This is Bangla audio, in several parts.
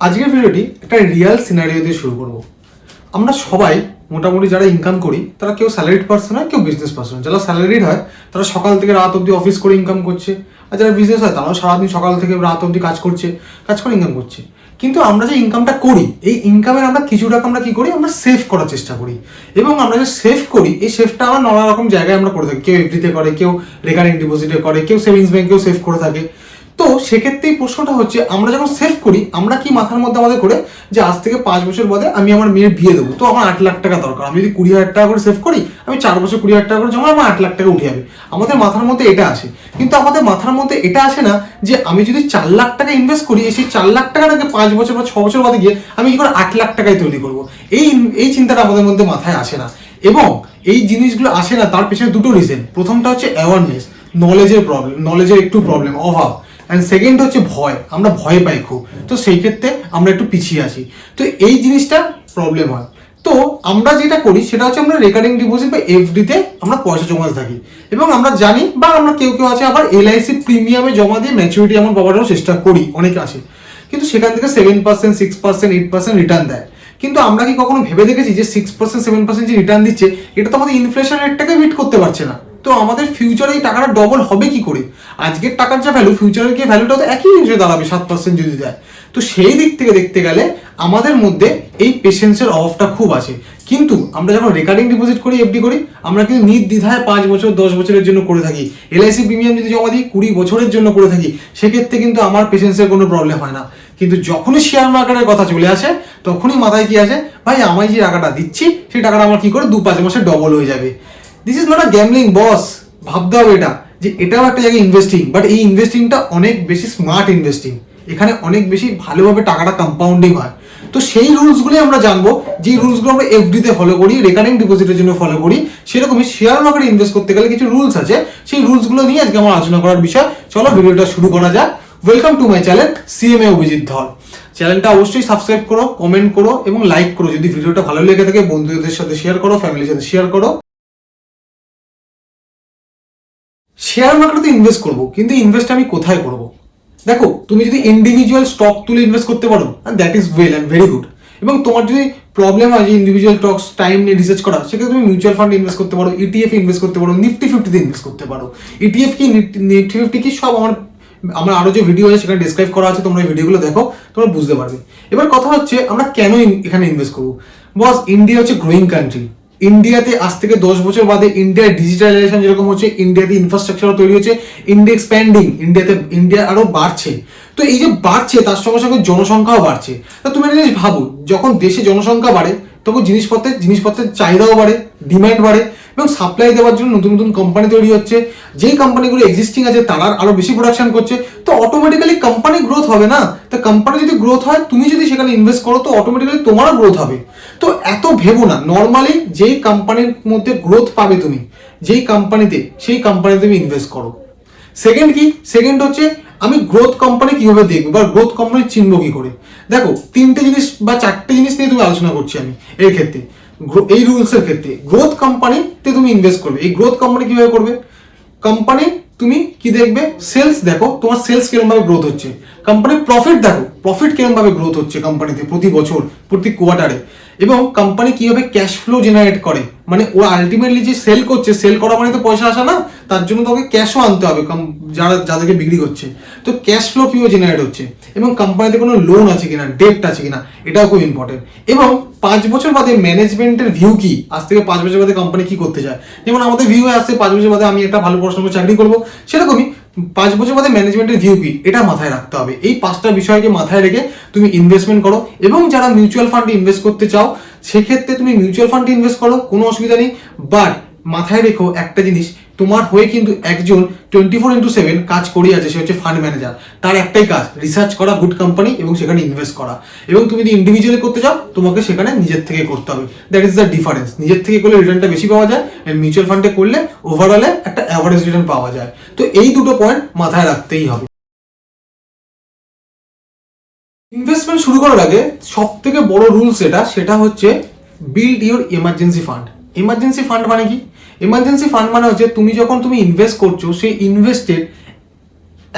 আজকের ভিডিওটি একটা রিয়েল সিনারিও দিয়ে শুরু করব। আমরা সবাই মোটামুটি যারা ইনকাম করি তারা কেউ স্যালারিড পার্সন হয়, কেউ বিজনেস পার্সন। যারা স্যালারিড হয় তারা সকাল থেকে রাত অবধি অফিস করে ইনকাম করছে, আর যারা বিজনেস হয় তারাও সারাদিন সকাল থেকে রাত অবধি কাজ করে ইনকাম করছে। কিন্তু আমরা যে ইনকামটা করি, এই ইনকামের আমরা কিছু টাকা আমরা কি করি, আমরা সেভ করার চেষ্টা করি। এবং আমরা যে সেভ করি, এই সেভটা আমরা নানা রকম জায়গায় আমরা করে থাকি। কেউ এফডিতে করে, কেউ রেকারিং ডিপোজিটে করে, কেউ সেভিংস ব্যাংকেও সেভ করে থাকে। তো সেক্ষেত্রেই প্রশ্নটা হচ্ছে, আমরা যখন সেভ করি আমরা কি মাথার মধ্যে আমাদের করে যে আজ থেকে 5 বছর বাদে আমি আমার মেয়ের বিয়ে দেবো, তো আমার 8 লাখ টাকা দরকার। আমি যদি 20,000 টাকা করে সেভ করি, আমি 4 বছর 20,000 টাকা করে জমা, আমার 8 লাখ টাকা উঠে যাবে। আমাদের মাথার মধ্যে এটা আসে। কিন্তু আমাদের মাথার মধ্যে এটা আসে না যে আমি যদি 4 লাখ টাকা ইনভেস্ট করি, সেই 4 লাখ টাকাটাকে 5 বছর বা 6 বছর বাদে গিয়ে আমি কি করে 8 লাখ টাকায় তৈরি করবো। এই চিন্তাটা আমাদের মধ্যে মাথায় আসে না। এবং এই জিনিসগুলো আসে না, তার পেছনে দুটো রিজন। প্রথমটা হচ্ছে অ্যাওয়ারনেস, নলেজের একটু প্রবলেম, অভাব। অ্যান্ড সেকেন্ড হচ্ছে ভয়, আমরা ভয় পাই খুব। তো সেই ক্ষেত্রে আমরা একটু পিছিয়ে আছি। তো এই জিনিসটা প্রবলেম হয়। তো আমরা যেটা করি সেটা হচ্ছে আমরা রেকারিং ডিপোজিট বা এফডিতে আমরা পয়সা জমাতে থাকি। এবং আমরা জানি, বা আমরা কেউ আছে আবার এলআইসি প্রিমিয়ামে জমা দিয়ে ম্যাচুরিটি এমন পাওয়ারও চেষ্টা করি, অনেকে আছে। কিন্তু সেখান থেকে 7%, 6%, 8% রিটার্ন দেয়। কিন্তু আমরা কি কখনো ভেবে দেখেছি যে 6%, 7% যে রিটার্ন দিচ্ছে, এটা তো আমাদের ইনফ্লেশন রেটটাকে মিট করতে পারছে না। তো আমাদের ফিউচারে এই টাকাটা ডবল হবে কি করে? আজকের টাকার যা ভ্যালু, ফিউচারের কি ভ্যালুটা তো একই হিসেবে দাঁড়াবে 7% যদি দেয়। তো সেই দিক থেকে দেখতে গেলে আমাদের মধ্যে এই পেশেন্সের অভাবটা খুব আছে। কিন্তু আমরা যখন রেকারিং ডিপোজিট করি, এফডি করি, আমরা কিন্তু নির্দ্বিধায় 5 বছর 10 বছরের জন্য করে থাকি। এলআইসি প্রিমিয়াম যদি জমা দিই 20 বছরের জন্য করে থাকি, সেক্ষেত্রে কিন্তু আমার পেশেন্সের কোনো প্রবলেম হয় না। কিন্তু যখনই শেয়ার মার্কেটের কথা চলে আসে, তখনই মাথায় কি আসে, ভাই আমি যে টাকাটা দিচ্ছি সেই টাকাটা আমার কি করে 2-5 মাসে ডবল হয়ে যাবে। This is not a gambling boss. ভাবতে হবে এটা, যে এটাও একটা জায়গায় ইনভেস্টিং, বাট এই ইনভেস্টিংটা অনেক বেশি স্মার্ট ইনভেস্টিং। এখানে অনেক বেশি ভালোভাবে টাকাটা কম্পাউন্ডিং হয়। তো সেই রুলসগুলি আমরা জানবো, যে রুলসগুলো আমরা এফডিতে ফলো করি, রেকারিং ডিপোজিটের জন্য ফলো করি। সেরকমই শেয়ার মার্কেটে ইনভেস্ট করতে গেলে কিছু রুলস আছে। সেই রুলসগুলো নিয়ে আজকে আমার আলোচনা করার বিষয়। চলো ভিডিওটা শুরু করা যাক। Welcome to my channel CMA Abhijit ধর। চ্যানেলটা অবশ্যই সাবস্ক্রাইব করো, কমেন্ট করো এবং লাইক করো। যদি ভিডিওটা ভালো লেগে থাকে বন্ধুদের সাথে শেয়ার করো, ফ্যামিলির সাথে শেয়ার করো। শেয়ার মার্কেটে ইনভেস্ট করবো, কিন্তু ইনভেস্ট আমি কোথায় করব? দেখো, তুমি যদি ইন্ডিভিজুয়াল স্টক তুলে ইনভেস্ট করতে পারো, that is well and very good. এবং তোমার যদি প্রবলেম হয় যে ইন্ডিভিজুয়াল স্টকস টাইম নিয়ে রিসার্চ করা, সেক্ষেত্রে তুমি মিউচুয়াল ফান্ডে ইনভেস্ট করতে পারো, ইটিএফ ইনভেস্ট করতে পারো, নিফটি 50-তে ইনভেস্ট করতে পারো। ইটিএফ কি, নিফটি 50 কি, সব আমার আরো যে ভিডিও আছে সেখানে ডিসক্রাইব করা আছে, তোমরা এই ভিডিওগুলো দেখো, তোমরা বুঝতে পারবে। এবার কথা হচ্ছে, আমরা কেন এখানে ইনভেস্ট করবো? বস, ইন্ডিয়া হচ্ছে গ্রোয়িং কান্ট্রি। ইন্ডিয়াতে আজ থেকে 10 বছর বাদে ইন্ডিয়ার ডিজিটালাইজেশন যেরকম হচ্ছে, ইন্ডিয়াতে ইনফ্রাস্ট্রাকচারও তৈরি হচ্ছে, ইন্ডিয়া এক্সপ্যান্ডিং, ইন্ডিয়া আরো বাড়ছে। তো এই যে বাড়ছে, তার সঙ্গে সঙ্গে জনসংখ্যাও বাড়ছে। তা তুমি একটা জিনিস ভাবো, যখন দেশে জনসংখ্যা বাড়ে তখন জিনিসপত্রের চাহিদাও বাড়ে, ডিমান্ড বাড়ে, এবং সাপ্লাই দেওয়ার জন্য নতুন নতুন কোম্পানি তৈরি হচ্ছে। যেই কোম্পানিগুলো এক্সিস্টিং আছে তারা আরো বেশি প্রোডাকশন করছে। তো অটোমেটিক্যালি কোম্পানি গ্রোথ হবে না? তো কোম্পানি যদি গ্রোথ হয়, তুমি যদি সেখানে ইনভেস্ট করো, তো অটোমেটিক্যালি তোমারও গ্রোথ হবে। তো এত ভেবো না। নর্মালি যেই কোম্পানির মধ্যে গ্রোথ পাবে তুমি, যেই কোম্পানিতে, সেই কোম্পানিতে তুমি ইনভেস্ট করো। সেকেন্ড হচ্ছে, আমি গ্রোথ কোম্পানি কিভাবে দেখবো বা গ্রোথ কোম্পানি চিনবো কি করে? দেখো, 3টে জিনিস বা 4টে জিনিস নিয়ে তুমি আলোচনা করছি আমি এর ক্ষেত্রে। এই রুলসের ক্ষেত্রে গ্রোথ কোম্পানিতে তুমি ইনভেস্ট করবে। এই গ্রোথ কোম্পানি কিভাবে করবে? কোম্পানি তুমি কি দেখবে? সেলস দেখো, তোমার সেলস কিরকম ভাবে গ্রোথ হচ্ছে। কোম্পানির প্রফিট দেখো, প্রফিট কিরকম ভাবে গ্রোথ হচ্ছে কোম্পানিতে প্রতি বছর, প্রতি কোয়ার্টারে। এবং কোম্পানি কিভাবে ক্যাশ ফ্লো জেনারেট করে, মানে ও আলটিমেটলি যে সেল করছে, সেল করা মানে তো পয়সা আসা না, তার জন্য তোকে ক্যাশও আনতে হবে যাদেরকে বিক্রি করছে। তো ক্যাশ ফ্লো কিভাবে জেনারেট হচ্ছে, এবং কোম্পানিতে কোনো লোন আছে কিনা, ডেপ্ট আছে কিনা, এটাও খুব ইম্পর্টেন্ট। এবং 5 বছর বাদে ম্যানেজমেন্টের ভিউ কি, আজ থেকে 5 বছর বাদে কোম্পানি কি করতে চায়। যেমন আমাদের ভিউ আসছে 5 বছর বাদে আমি একটা ভালো পড়াশোনা করে চাকরি করবো, সেরকমই 5 বছর বাদে ম্যানেজমেন্টের ভিউ কি, এটা মাথায় রাখতে হবে। এই 5টা বিষয়কে মাথায় রেখে তুমি ইনভেস্টমেন্ট করো। এবং যারা মিউচুয়াল ফান্ডে ইনভেস্ট করতে চাও, সেক্ষেত্রে তুমি মিউচুয়াল ফান্ডে ইনভেস্ট করো, কোনো অসুবিধা নেই। বাট মাথায় রেখো একটা জিনিস, তোমার হয়ে কিন্তু একজন 24/7 কাজ করিয়ে আছে, সে হচ্ছে ফান্ড ম্যানেজার। তার একটাই কাজ, রিসার্চ করা গুড কোম্পানি এবং সেখানে ইনভেস্ট করা। এবং তুমি যদি ইন্ডিভিজুয়ালি করতে চাও, তোমাকে সেখানে নিজের থেকে করতে হবে। That is the difference. নিজের থেকে করলে রিটার্নটা বেশি পাওয়া যায়, মিউচুয়াল ফান্ডে করলে ওভারঅলে একটা অ্যাভারেজ রিটার্ন পাওয়া যায়। তো এই দুটো পয়েন্ট মাথায় রাখতেই হবে। ইনভেস্টমেন্ট শুরু করার আগে সব থেকে বড় রুলস সেটা হচ্ছে build your emergency fund. Emergency fund মানে কি? এমার্জেন্সি ফান্ড মানে হচ্ছে তুমি যখন ইনভেস্ট করছো, সেই ইনভেস্টের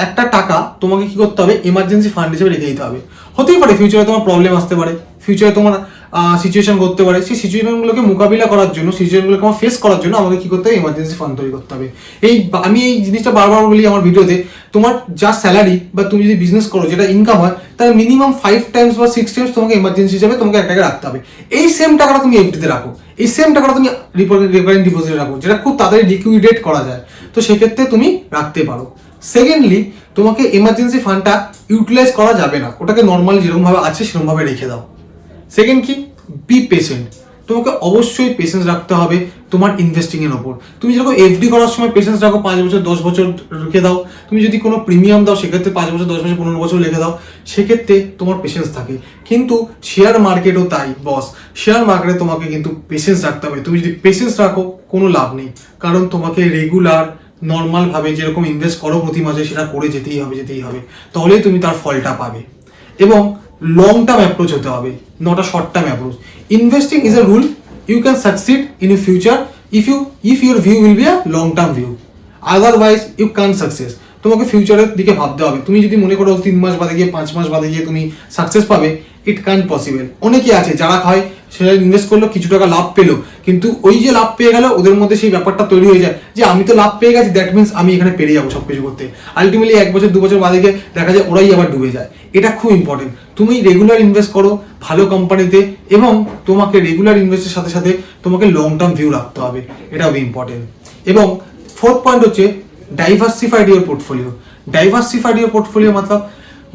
একটা টাকা তোমাকে কি করতে হবে, এমার্জেন্সি ফান্ড হিসেবে রেখে দিতে হবে। হতেই পারে ফিউচারে তোমার প্রবলেম আসতে পারে, ফিউচারে তোমার সিচুয়েশন করতে পারে, সেই সিচুয়েশনগুলোকে মোকাবিলা করার জন্য, সিচুয়েশনগুলোকে আমার ফেস করার জন্য আমাকে কি করতে হবে, এমার্জেন্সি ফান্ড তৈরি করতে হবে। আমি এই জিনিসটা বারবার বলি আমার ভিডিওতে, তোমার যা স্যালারি বা তুমি যদি বিজনেস করো যেটা ইনকাম হয়, তার মিনিমাম 5 টাইমস বা 6 টাইমস তোমাকে এমার্জেন্সি হিসেবে তোমাকে এক টাকা রাখতে হবে। এই সেম টাকাটা তুমি এফডিতে রাখো, এই সেম টাকাটা তুমি রিকারিং ডিপোজিটে রাখো, যেটা খুব তাড়াতাড়ি লিকুইডেট করা যায়, তো সেক্ষেত্রে তুমি রাখতে পারো। সেকেন্ডলি, তোমাকে এমার্জেন্সি ফান্ডটা ইউটিলাইজ করা যাবে না, ওটাকে নর্মাল যেরকমভাবে আছে সেরকমভাবে রেখে দাও। সেকেন্ড কি, বি পেশেন্ট। তোমাকে অবশ্যই পেশেন্স রাখতে হবে তোমার ইনভেস্টিং এর ওপর। তুমি যেরকম এফডি করার সময় পেশেন্স রাখো, 5 বছর 10 বছর রেখে দাও, তুমি যদি কোনো প্রিমিয়াম দাও সেক্ষেত্রে 5 বছর 10 বছর 15 বছর রেখে দাও, সেক্ষেত্রে তোমার পেশেন্স থাকে। কিন্তু শেয়ার মার্কেটও তাই বস, শেয়ার মার্কেটে তোমাকে কিন্তু পেশেন্স রাখতে হবে। তুমি যদি পেশেন্স রাখো কোনো লাভ নেই, কারণ তোমাকে রেগুলার নর্মালভাবে যেরকম ইনভেস্ট করো প্রতি মাসে সেটা করে যেতেই হবে, তাহলেই তুমি তার ফলটা পাবে। এবং লং টার্ম অ্যাপ্রোচ হতে হবে, not a short term approach. Investing is a rule, you can succeed in you future if your view will be a long term view, otherwise you can success. তোমাকে ফিউচারের দিকে ভাবতে হবে। তুমি যদি মনে করো 3 মাস বাদে গিয়ে 5 মাস বাদে গিয়ে তুমি সাকসেস পাবে, ইট ক্যান পসিবল। অনেকে আছে যারা হয় সেটা ইনভেস্ট করলো, কিছু টাকা লাভ পেলো, কিন্তু ওই যে লাভ পেয়ে গেল ওদের মধ্যে সেই ব্যাপারটা তৈরি হয়ে যায় যে আমি তো লাভ পেয়ে গেছি, দ্যাট মিনস আমি এখানে পেরে যাবো সবকিছু করতে। আলটিমেটলি 1 বছর 2 বছর বাদে গিয়ে দেখা যায় ওরাই আবার ডুবে যায়। এটা খুব ইম্পর্টেন্ট। তুমি রেগুলার ইনভেস্ট করো ভালো কোম্পানিতে, এবং তোমাকে রেগুলার ইনভেস্টের সাথে সাথে তোমাকে লং টার্ম ভিউ রাখতে হবে, এটাও ইম্পর্টেন্ট। এবং 4th পয়েন্ট হচ্ছে diversified your portfolio. Diversified your portfolio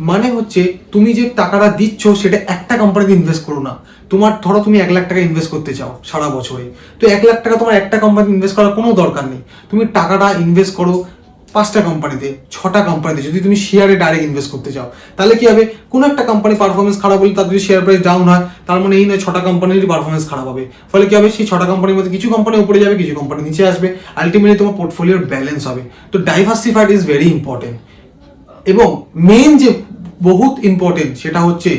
মানে হচ্ছে তুমি যে টাকাটা দিচ্ছ সেটা একটা কোম্পানিতে ইনভেস্ট করো না। তোমার ধরো তুমি 1 লাখ টাকা ইনভেস্ট করতে চাও সারা বছরে, তো 1 লাখ টাকা তোমার একটা কোম্পানিতে ইনভেস্ট করার কোনো দরকার নেই। তুমি টাকাটা ইনভেস্ট করো 5টা কোম্পানিতে, 6টা কোম্পানিতে। যদি তুমি শেয়ারে ডাইরেক্ট ইনভেস্ট করতে চাও, তাহলে কি হবে, কোনো একটা কোম্পানি পারফরমেন্স খারাপ হলে তার যদি শেয়ার প্রাইস ডাউন হয়, তার মানে এই নয় 6টা কোম্পানির পারফরমেন্স খারাপ হবে। ফলে কি হবে, সেই 6টা কোম্পানির মধ্যে কিছু কোম্পানি উপরে যাবে, কিছু কোম্পানি নিচে আসবে, আলটিমেটলি তোমার পোর্টফোলিওর ব্যালেন্স হবে। তো ডাইভার্সিফাইড ইজ ভেরি ইম্পর্টেন্ট। এবং মেন যে বহুত ইম্পর্টেন্ট সেটা হচ্ছে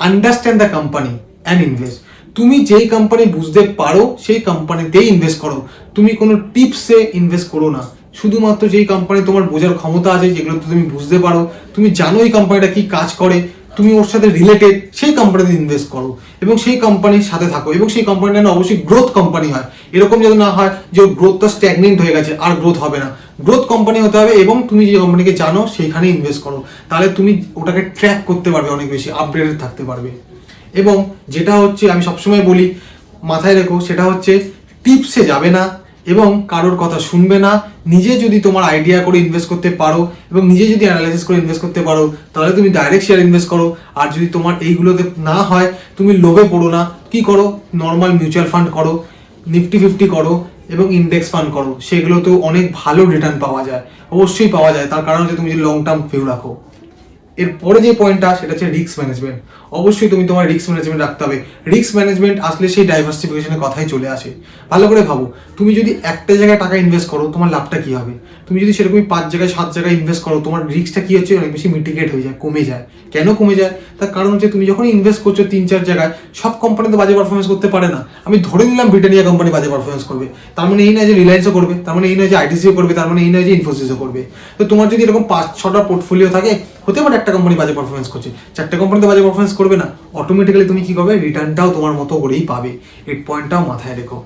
understand the company and invest. তুমি যেই কোম্পানি বুঝতে পারো সেই কোম্পানিতেই ইনভেস্ট করো। তুমি কোনো টিপসে ইনভেস্ট করো না, শুধুমাত্র যেই কোম্পানি তোমার বোঝার ক্ষমতা আছে, যেগুলো তুমি বুঝতে পারো, তুমি জানো এই কোম্পানিটা কি কাজ করে, তুমি ওর সাথে রিলেটেড, সেই কোম্পানিতে ইনভেস্ট করো এবং সেই কোম্পানির সাথে থাকো। এবং সেই কোম্পানিটা না অবশ্যই গ্রোথ কোম্পানি হয়, এরকম যেন না হয় যে গ্রোথটা স্ট্যাগনেন্ট হয়ে গেছে আর গ্রোথ হবে না। গ্রোথ কোম্পানি হতে হবে এবং তুমি যে কোম্পানিকে জানো সেইখানে ইনভেস্ট করো, তাহলে তুমি ওটাকে ট্র্যাক করতে পারবে, অনেক বেশি আপডেটেড থাকতে পারবে। এবং যেটা হচ্ছে আমি সবসময় বলি, মাথায় রেখো, সেটা হচ্ছে টিপসে যাবে না এবং কারোর কথা শুনবে না। নিজে যদি তোমার আইডিয়া করে ইনভেস্ট করতে পারো এবং নিজে যদি অ্যানালাইসিস করে ইনভেস্ট করতে পারো, তাহলে তুমি ডাইরেক্ট শেয়ার ইনভেস্ট করো। আর যদি তোমার এইগুলোতে না হয়, তুমি লোভে পড়ো না, কি করো, নর্মাল মিউচুয়াল ফান্ড করো, নিফটি 50 করো এবং ইন্ডেক্স ফান্ড করো, সেগুলোতেও অনেক ভালো রিটার্ন পাওয়া যায়, অবশ্যই পাওয়া যায়। তার কারণ হচ্ছে তুমি যদি লং টার্ম ভিউ রাখো। এরপরে যে পয়েন্টটা সেটা হচ্ছে রিস্ক ম্যানেজমেন্ট। অবশ্যই তুমি তোমার রিস্ক ম্যানেজমেন্ট রাখতে হবে। রিস্ক ম্যানেজমেন্ট আসলে সেই ডাইভার্সিফিকেশনের কথাই চলে আসে। ভালো করে ভাবো, তুমি যদি একটা জায়গায় টাকা ইনভেস্ট করো, তোমার লাভটা কি হবে? তুমি যদি সেরকমই 5 জায়গায় 7 জায়গায় ইনভেস্ট করো, তোমার রিস্কটা কি হচ্ছে, অনেক বেশি মিটিগেট হয়ে যায়, কমে যায়। কেন কমে যায়? তার কারণ হচ্ছে তুমি যখন ইনভেস্ট করছো 3-4 জায়গায়, সব কোম্পানি তো বাজে পারফরমেন্স করতে পারে না। আমি ধরে নিলাম ব্রিটানিয়া কোম্পানি বাজে পারফরমেন্স করবে, তার মানে এই নয় যে রিলায়েন্সও করবে, তার মানে এই নয় যে আইটিসিও করবে, তার মানে এই নয় যে ইনফোসিসও করবে। তো তোমার যদি এরকম 5-6টা পোর্টফোলিও থাকে, হতে পারে একটা কোম্পানি বাজে পারফরমেন্স করছে, 4টে কোম্পানিতে বাজে পারফরমেন্স করবে না, অটোমেটিক্যালি তুমি কি করবে, রিটার্নটাও তোমার মতো করেই পাবে। এই পয়েন্টটাও মাথায় রেখো।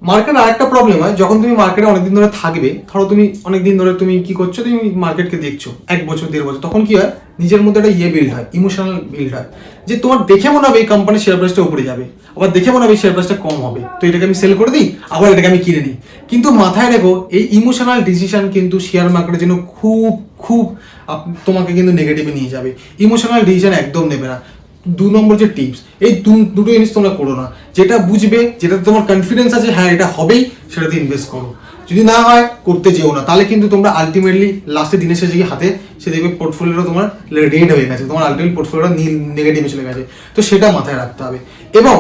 মার্কেট আরেকটা প্রবলেম হয়, যখন তুমি মার্কেটে অনেকদিন ধরে থাকবে, ধরো তুমি অনেকদিন ধরে তুমি কি করছো, তুমি মার্কেটকে দেখছো 1 বছর 1.5 বছর, তখন কি হয়, নিজের মধ্যে একটা বিল্ড হয়, ইমোশনাল বিল্ড হয়, যে তোমার দেখে মনে হবে এই কোম্পানির শেয়ার প্রাইসটা উপরে যাবে, আবার দেখে মনে হবে এই শেয়ার প্রাইসটা কম হবে, তো এটাকে আমি সেল করে দিই, আবার এটাকে আমি কিনে নিই। কিন্তু মাথায় রেখো, এই ইমোশনাল ডিসিশন কিন্তু শেয়ার মার্কেটের জন্য খুব খুব তোমাকে কিন্তু নেগেটিভে নিয়ে যাবে। ইমোশনাল ডিসিশন একদম নেবে না। 2 নম্বর যে টিপস, এই দুটো জিনিস তোমরা করো না। যেটা বুঝবে, যেটাতে তোমার কনফিডেন্স আছে, হ্যাঁ এটা হবেই, সেটাতে ইনভেস্ট করো। যদি না হয়, করতে যেও না, তাহলে কিন্তু তোমরা আলটিমেটলি লাস্টে দিনের শেষে গিয়ে হাতে সে দেখবে পোর্টফোলিওটা তোমার রেড হয়ে গেছে, তোমার আলটিমেটলি পোর্টফোলিওটা নেগেটিভে চলে গেছে। তো সেটা মাথায় রাখতে হবে। এবং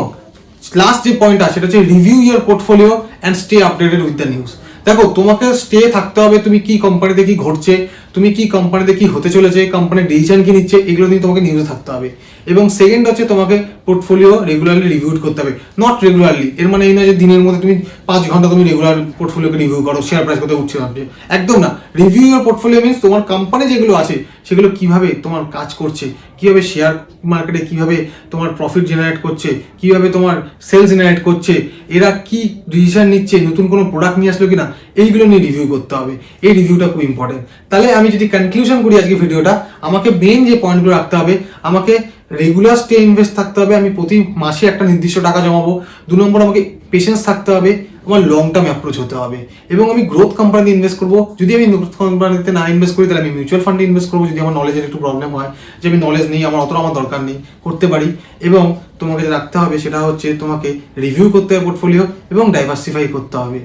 লাস্ট যে পয়েন্টটা, সেটা হচ্ছে review your portfolio and stay updated with the news. দেখো, তোমাকে স্টে থাকতে হবে, তুমি কি কোম্পানিতে কি ঘটছে, তুমি কি কোম্পানিতে কি হতে চলেছে, কোম্পানির ডিসিশন কি নিচ্ছে, এগুলো নিয়ে তোমাকে নিউজে থাকতে হবে। এবং সেকেন্ড হচ্ছে তোমাকে পোর্টফোলিও রেগুলারলি রিভিউ করতে হবে, নট রেগুলারলি। এর মানে এই নয় যে দিনের মধ্যে তুমি 5 ঘন্টা তুমি রেগুলার পোর্টফোলিওকে রিভিউ করো, শেয়ার প্রাইস কোথায় উঠছে নামছে, একদম না। রিভিউ ইউর পোর্টফোলিও মিনস তোমার কোম্পানি যেগুলো আছে সেগুলো কিভাবে তোমার কাজ করছে, কিভাবে শেয়ার মার্কেটে কিভাবে তোমার প্রফিট জেনারেট করছে, কিভাবে তোমার সেলস জেনারেট করছে, এরা কি ডিসিশন নিচ্ছে, নতুন কোনো প্রোডাক্ট নিয়ে আসলো কিনা, এইগুলো নিয়ে রিভিউ করতে হবে। এই রিভিউটা খুব ইম্পর্টেন্ট। তাহলে আমি যদি কনক্লুশন করি আজকে ভিডিওটা, আমাকে মেন যে পয়েন্টগুলো রাখতে হবে, আমাকে রেগুলার স্টে ইনভেস্ট থাকতে হবে, আমি প্রতি মাসে একটা নির্দিষ্ট টাকা জমাবো। 2 নম্বর, আমাকে পেশেন্স থাকতে হবে, আমার লং টার্ম অ্যাপ্রোচ হতে হবে, এবং আমি গ্রোথ কোম্পানিতে ইনভেস্ট করবো। যদি আমি গ্রোথ কোম্পানিতে না ইনভেস্ট করি, তাহলে আমি মিউচুয়াল ফান্ডে ইনভেস্ট করবো। যদি আমার নলেজের একটু প্রবলেম হয়, যে আমি নলেজ নেই, অতটা আমার দরকার নেই, করতে পারি। এবং তোমাকে রাখতে হবে সেটা হচ্ছে তোমাকে রিভিউ করতে হবে পোর্টফোলিও, এবং ডাইভার্সিফাই করতে হবে।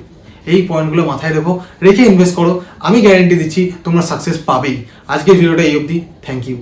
এই পয়েন্টগুলো মাথায় রেখে ইনভেস্ট করো। আমি গ্যারেন্টি দিচ্ছি তোমরা সাকসেস পাবেই। আজকের ভিডিওটা এই অবধি। Thank you.